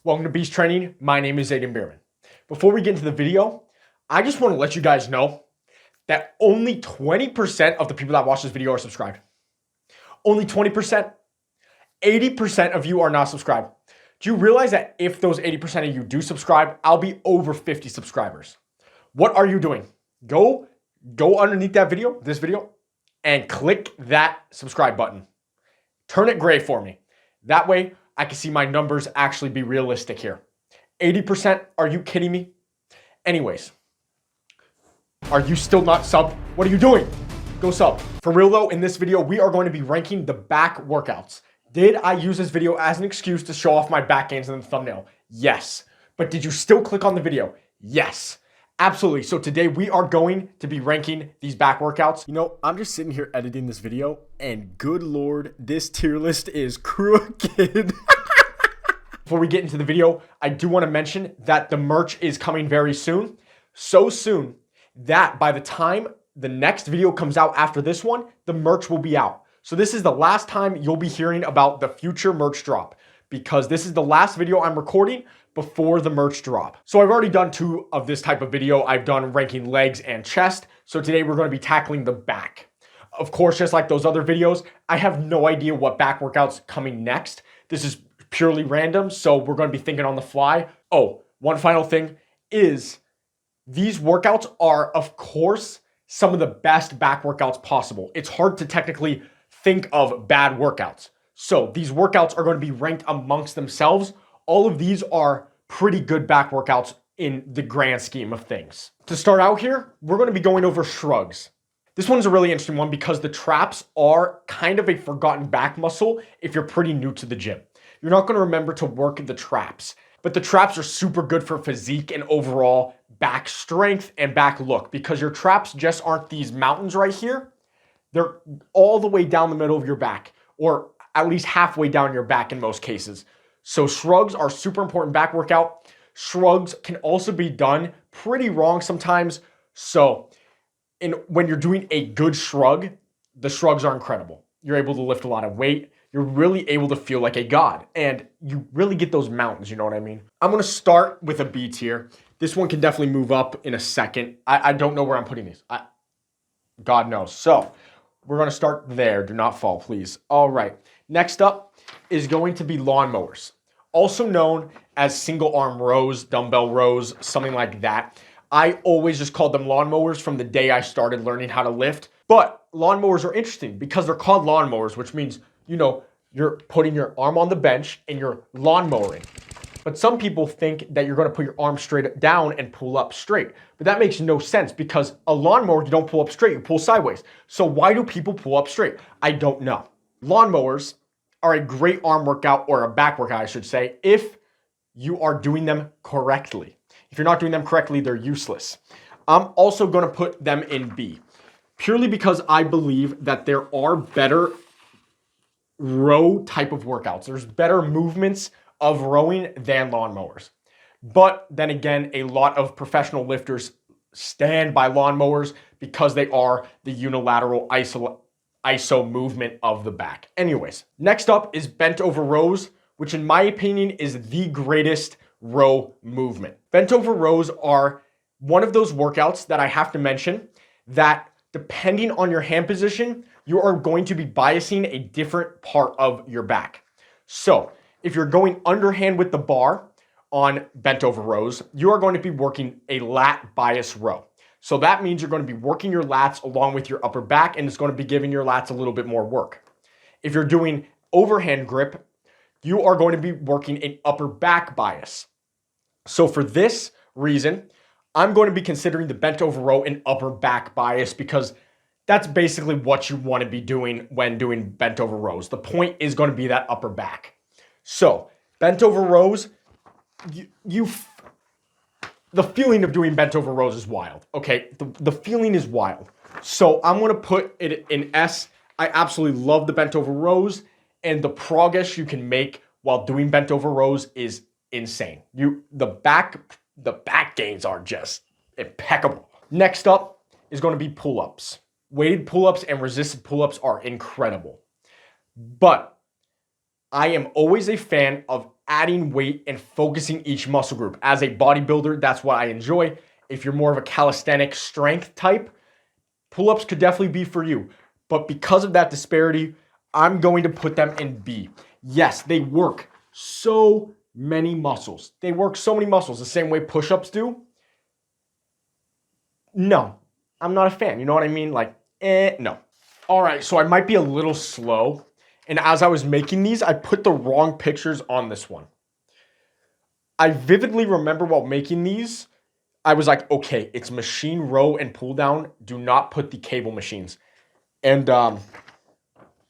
Welcome to Beast Training. My name is Aiden Bierman. Before we get into the video, I just want to let you guys know that only 20% of the people that watch this video are subscribed. Only 20%. 80% of you are not subscribed. Do you realize that if those 80% of you do subscribe, I'll be over 50 subscribers? What are you doing? Go underneath that video, this video, and click that subscribe button. Turn it gray for me. That way, I can see my numbers actually be realistic here. 80%? Are you kidding me? Anyways, are you still not subbed? What are you doing? Go sub. For real though, in this video, we are going to be ranking the back workouts. Did I use this video as an excuse to show off my back gains in the thumbnail? Yes. But did you still click on the video? Yes. Absolutely. So today we are going to be ranking these back workouts. You know, I'm just sitting here editing this video and good Lord, this tier list is crooked. Before we get into the video, I do want to mention that the merch is coming very soon. So soon that by the time the next video comes out after this one, the merch will be out. So this is the last time you'll be hearing about the future merch drop because this is the last video I'm recording before the merch drop. So I've already done 2 of this type of video. I've done ranking legs and chest. So today we're going to be tackling the back. Of course, just like those other videos, I have no idea what back workouts coming next. This is purely random. So we're going to be thinking on the fly. Oh, one final thing is these workouts are, of course, some of the best back workouts possible. It's hard to technically think of bad workouts. So these workouts are going to be ranked amongst themselves. All of these are pretty good back workouts in the grand scheme of things. To start out here, we're going to be going over shrugs. This one's a really interesting one because the traps are kind of a forgotten back muscle if you're pretty new to the gym. You're not going to remember to work the traps, but the traps are super good for physique and overall back strength and back look because your traps just aren't these mountains right here. They're all the way down the middle of your back or at least halfway down your back in most cases. So shrugs are super important back workout. Shrugs can also be done pretty wrong sometimes. So when you're doing a good shrug, the shrugs are incredible. You're able to lift a lot of weight. You're really able to feel like a god and you really get those mountains, you know what I mean? I'm going to start with a B tier. This one can definitely move up in a second. I don't know where I'm putting these. God knows. So we're going to start there. Do not fall, please. All right. Next up is going to be lawnmowers, also known as single arm rows, dumbbell rows, something like that. I always just called them lawnmowers from the day I started learning how to lift. But lawnmowers are interesting because they're called lawnmowers, which means, you know, you're putting your arm on the bench and you're lawnmowering. But some people think that you're going to put your arm straight down and pull up straight. But that makes no sense because a lawnmower, you don't pull up straight, you pull sideways. So why do people pull up straight? I don't know. Lawnmowers are a great arm workout or a back workout, I should say, if you are doing them correctly. If you're not doing them correctly, they're useless. I'm also going to put them in B, purely because I believe that there are better row type of workouts. There's better movements of rowing than lawnmowers. But then again, a lot of professional lifters stand by lawnmowers because they are the unilateral iso movement of the back. Anyways, next up is bent over rows, which in my opinion is the greatest row movement. Bent over rows are one of those workouts that I have to mention that depending on your hand position, you are going to be biasing a different part of your back. So if you're going underhand with the bar on bent over rows, you are going to be working a lat bias row. So that means you're going to be working your lats along with your upper back and it's going to be giving your lats a little bit more work. If you're doing overhand grip, you are going to be working an upper back bias. So for this reason, I'm going to be considering the bent over row an upper back bias because that's basically what you want to be doing when doing bent over rows. The point is going to be that upper back. So bent over rows, the feeling of doing bent over rows is wild. Okay, the feeling is wild. So I'm going to put it in S. I absolutely love the bent over rows and the progress you can make while doing bent over rows is insane. The back gains are just impeccable. Next up is going to be pull-ups. Weighted pull-ups and resisted pull-ups are incredible. But I am always a fan of adding weight and focusing each muscle group. As a bodybuilder, that's what I enjoy. If you're more of a calisthenic strength type, pull-ups could definitely be for you. But because of that disparity, I'm going to put them in B. Yes, they work so many muscles. They work so many muscles the same way push-ups do. No, I'm not a fan. You know what I mean? Like, no. All right, so I might be a little slow. And as I was making these, I put the wrong pictures on this one. I vividly remember while making these, I was like, okay, it's machine row and pull down. Do not put the cable machines. And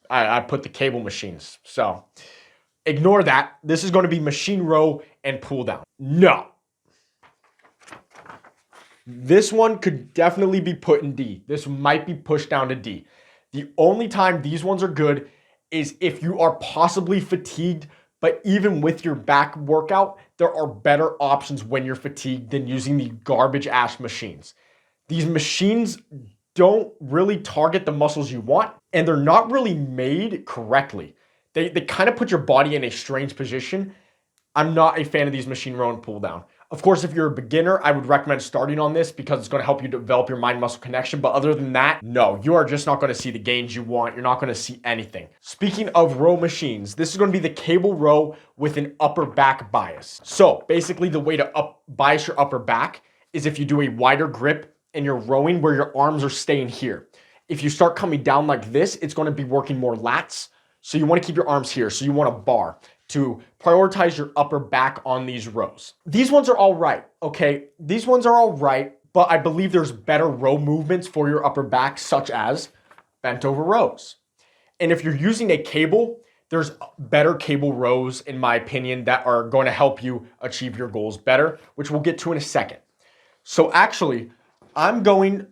I put the cable machines. So ignore that. This is going to be machine row and pull down. No. This one could definitely be put in D. This might be pushed down to D. The only time these ones are good is if you are possibly fatigued, but even with your back workout, there are better options when you're fatigued than using the garbage ass machines. These machines don't really target the muscles you want, and they're not really made correctly. They kind of put your body in a strange position. I'm not a fan of these machine row and pull down. Of course, if you're a beginner, I would recommend starting on this because it's going to help you develop your mind-muscle connection. But other than that, no, you are just not going to see the gains you want. You're not going to see anything. Speaking of row machines, this is going to be the cable row with an upper back bias. So basically the way to bias your upper back is if you do a wider grip and you're rowing where your arms are staying here. If you start coming down like this, it's going to be working more lats. So you want to keep your arms here. So you want a bar to prioritize your upper back on these rows. These ones are all right, okay? These ones are all right, but I believe there's better row movements for your upper back, such as bent over rows. And if you're using a cable, there's better cable rows, in my opinion, that are going to help you achieve your goals better, which we'll get to in a second. So actually, I'm going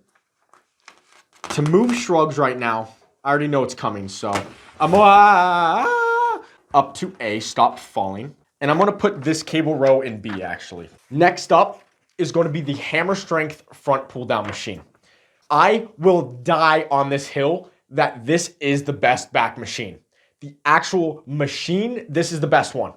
to move Shrugs right now. I already know it's coming, so I'm up to A, stop falling. And I'm going to put this cable row in B, actually. Next up is going to be the hammer strength front pull down machine. I will die on this hill that this is the best back machine. The actual machine, this is the best one.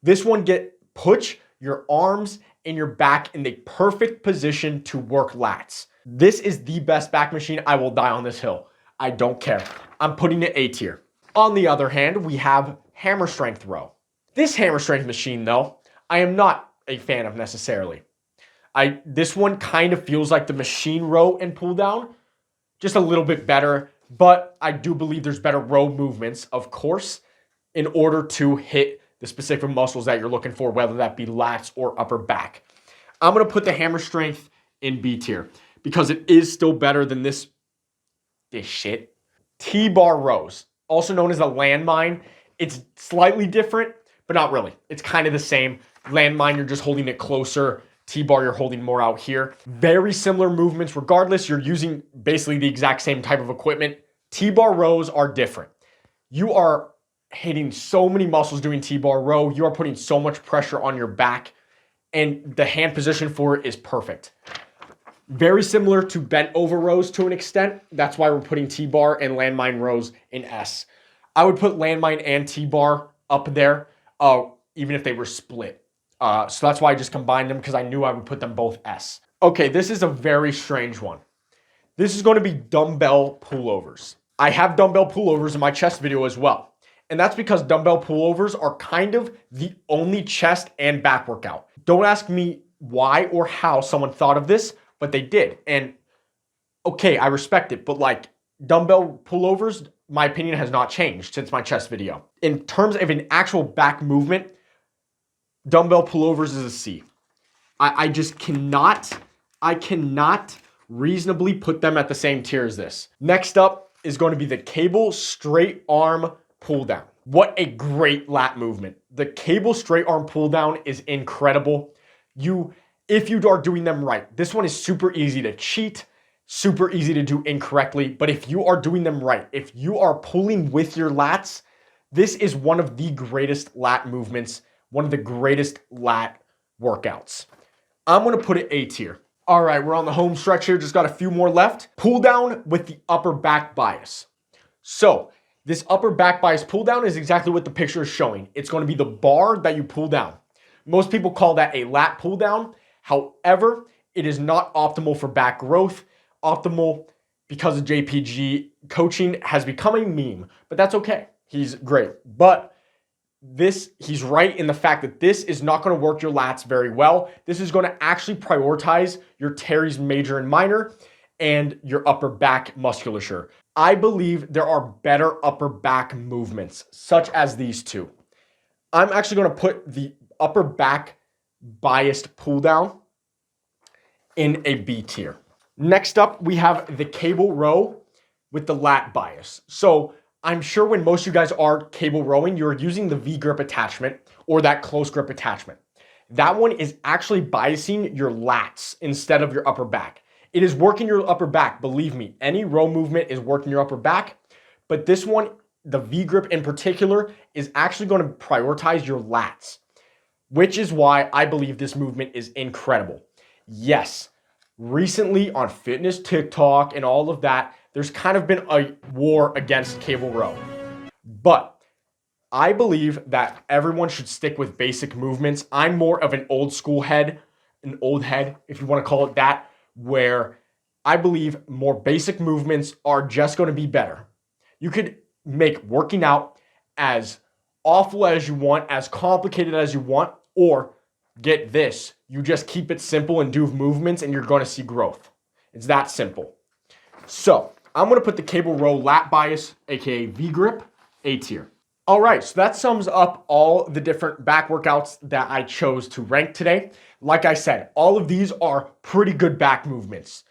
This one puts your arms and your back in the perfect position to work lats. This is the best back machine. I will die on this hill. I don't care. I'm putting it A tier. On the other hand, we have hammer strength row. This hammer strength machine, though, I am not a fan of necessarily. This one kind of feels like the machine row and pull down, just a little bit better, but I do believe there's better row movements, of course, in order to hit the specific muscles that you're looking for, whether that be lats or upper back. I'm going to put the hammer strength in B tier because it is still better than this shit. T-bar rows, also known as a landmine. It's slightly different, but not really. It's kind of the same. Landmine, you're just holding it closer. T-bar, you're holding more out here. Very similar movements. Regardless, you're using basically the exact same type of equipment. T-bar rows are different. You are hitting so many muscles doing T-bar row. You are putting so much pressure on your back, and the hand position for it is perfect. Very similar to bent over rows to an extent. That's why we're putting T-bar and landmine rows in S. I would put landmine and T-bar up there, even if they were split. So that's why I just combined them because I knew I would put them both S. Okay, this is a very strange one. This is going to be dumbbell pullovers. I have dumbbell pullovers in my chest video as well. And that's because dumbbell pullovers are kind of the only chest and back workout. Don't ask me why or how someone thought of this, but they did. And okay, I respect it, but like dumbbell pullovers, my opinion has not changed since my chest video. In terms of an actual back movement, dumbbell pullovers is a C. I just cannot reasonably put them at the same tier as this. Next up is going to be the cable straight arm pull down. What a great lat movement. The cable straight arm pull down is incredible. If you are doing them right, this one is super easy to cheat, super easy to do incorrectly, but if you are doing them right, if you are pulling with your lats, this is one of the greatest lat movements, one of the greatest lat workouts. I'm going to put it A tier. All right, we're on the home stretch here, just got a few more left. Pull down with the upper back bias. So This upper back bias pull down is exactly what the picture is showing. It's going to be the bar that you pull down. Most people call that a lat pull down. However, it is not optimal for back growth. Optimal because of JPG coaching has become a meme, but that's okay. He's great. But he's right in the fact that this is not going to work your lats very well. This is going to actually prioritize your teres major and minor and your upper back musculature. I believe there are better upper back movements, such as these two. I'm actually going to put the upper back biased pull down in a B tier. Next up, we have the cable row with the lat bias. So I'm sure when most of you guys are cable rowing, you're using the V grip attachment or that close grip attachment. That one is actually biasing your lats instead of your upper back. It is working your upper back, believe me. Any row movement is working your upper back, but this one, the V grip in particular, is actually going to prioritize your lats, which is why I believe this movement is incredible. Yes, recently on fitness TikTok and all of that, there's kind of been a war against cable row, but I believe that everyone should stick with basic movements. I'm more of an old head, if you want to call it that, where I believe more basic movements are just going to be better. You could make working out as awful as you want, as complicated as you want, or get this, you just keep it simple and do movements and you're going to see growth. It's that simple. So I'm going to put the cable row lat bias, aka V grip, A tier. All right, so that sums up all the different back workouts that I chose to rank today. Like I said, all of these are pretty good back movements.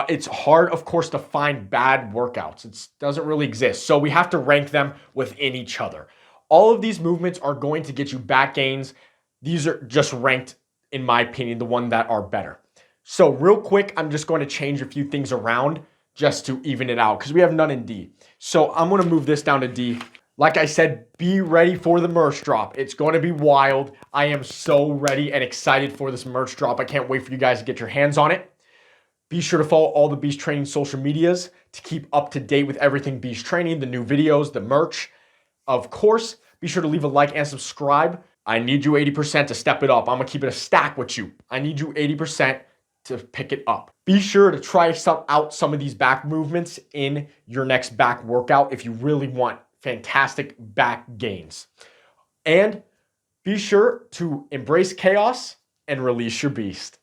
It's hard, of course, to find bad workouts. It doesn't really exist. So we have to rank them within each other. All of these movements are going to get you back gains. These are just ranked, in my opinion, the one that are better. So real quick, I'm just going to change a few things around just to even it out because we have none in D. So I'm going to move this down to D. Like I said, be ready for the merch drop. It's going to be wild. I am so ready and excited for this merch drop. I can't wait for you guys to get your hands on it. Be sure to follow all the Beast Training social medias to keep up to date with everything Beast Training, the new videos, the merch. Of course, be sure to leave a like and subscribe. I need you 80% to step it up. I'm going to keep it a stack with you. I need you 80% to pick it up. Be sure to try out some of these back movements in your next back workout if you really want fantastic back gains. And be sure to embrace chaos and release your beast.